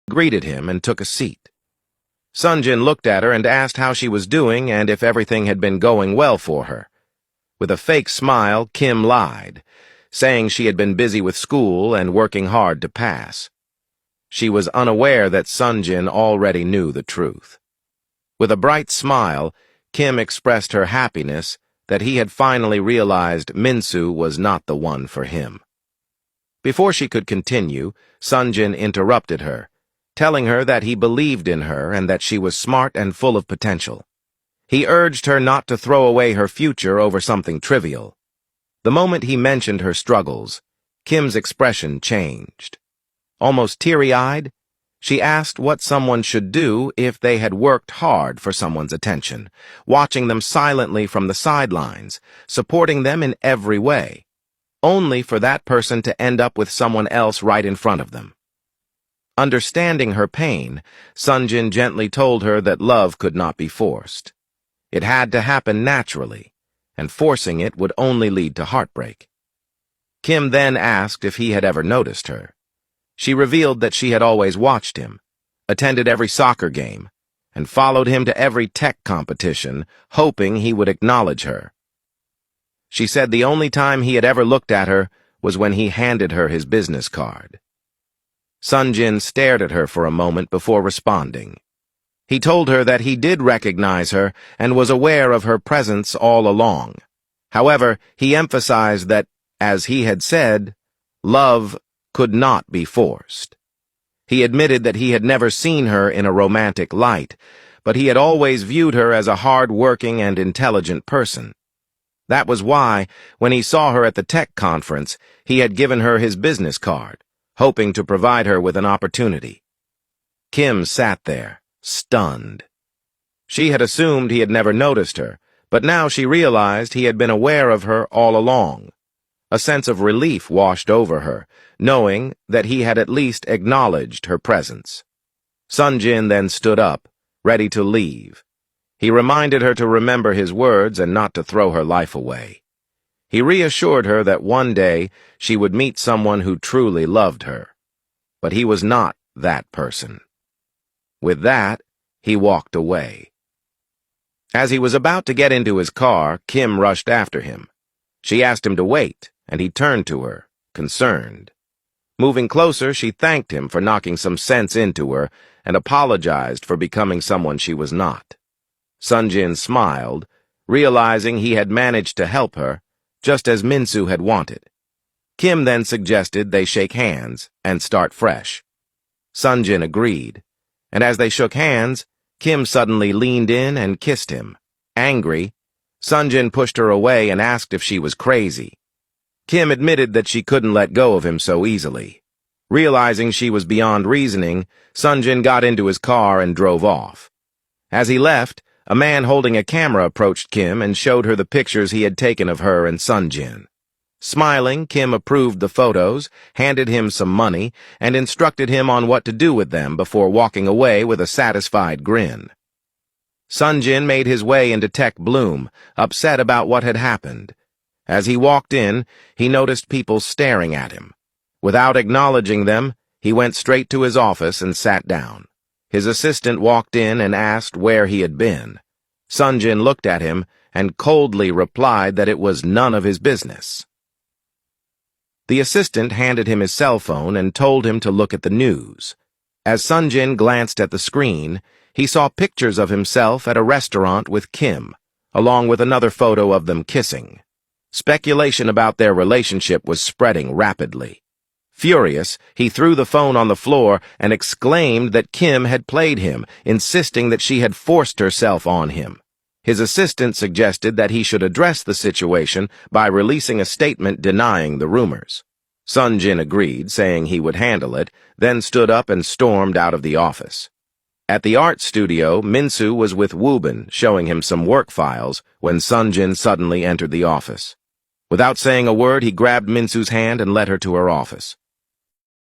greeted him and took a seat. Sunjin looked at her and asked how she was doing and if everything had been going well for her. With a fake smile, Kim lied, saying she had been busy with school and working hard to pass. She was unaware that Sunjin already knew the truth. With a bright smile, Kim expressed her happiness that he had finally realized Minsu was not the one for him. Before she could continue, Sunjin interrupted her, telling her that he believed in her and that she was smart and full of potential. He urged her not to throw away her future over something trivial. The moment he mentioned her struggles, Kim's expression changed. Almost teary-eyed, she asked what someone should do if they had worked hard for someone's attention, watching them silently from the sidelines, supporting them in every way, only for that person to end up with someone else right in front of them. Understanding her pain, Sunjin gently told her that love could not be forced. It had to happen naturally, and forcing it would only lead to heartbreak. Kim then asked if he had ever noticed her. She revealed that she had always watched him, attended every soccer game, and followed him to every tech competition, hoping he would acknowledge her. She said the only time he had ever looked at her was when he handed her his business card. Sunjin stared at her for a moment before responding. He told her that he did recognize her and was aware of her presence all along. However, he emphasized that, as he had said, love could not be forced. He admitted that he had never seen her in a romantic light, but he had always viewed her as a hard-working and intelligent person. That was why, when he saw her at the tech conference, he had given her his business card, hoping to provide her with an opportunity. Kim sat there, stunned. She had assumed he had never noticed her, but now she realized he had been aware of her all along. A sense of relief washed over her, knowing that he had at least acknowledged her presence. Sunjin then stood up, ready to leave. He reminded her to remember his words and not to throw her life away. He reassured her that one day she would meet someone who truly loved her. But he was not that person. With that, he walked away. As he was about to get into his car, Kim rushed after him. She asked him to wait, and he turned to her, concerned. Moving closer, she thanked him for knocking some sense into her and apologized for becoming someone she was not. Sunjin smiled, realizing he had managed to help her, just as Minsu had wanted. Kim then suggested they shake hands and start fresh. Sunjin agreed, and as they shook hands, Kim suddenly leaned in and kissed him. Angry, Sunjin pushed her away and asked if she was crazy. Kim admitted that she couldn't let go of him so easily. Realizing she was beyond reasoning, Sunjin got into his car and drove off. As he left, a man holding a camera approached Kim and showed her the pictures he had taken of her and Sunjin. Smiling, Kim approved the photos, handed him some money, and instructed him on what to do with them before walking away with a satisfied grin. Sunjin made his way into Tech Bloom, upset about what had happened. As he walked in, he noticed people staring at him. Without acknowledging them, he went straight to his office and sat down. His assistant walked in and asked where he had been. Sunjin looked at him and coldly replied that it was none of his business. The assistant handed him his cell phone and told him to look at the news. As Sunjin glanced at the screen, he saw pictures of himself at a restaurant with Kim, along with another photo of them kissing. Speculation about their relationship was spreading rapidly. Furious, he threw the phone on the floor and exclaimed that Kim had played him, insisting that she had forced herself on him. His assistant suggested that he should address the situation by releasing a statement denying the rumors. Sunjin agreed, saying he would handle it, then stood up and stormed out of the office. At the art studio, Minsu was with Woobin, showing him some work files, when Sunjin suddenly entered the office. Without saying a word, he grabbed Minsu's hand and led her to her office.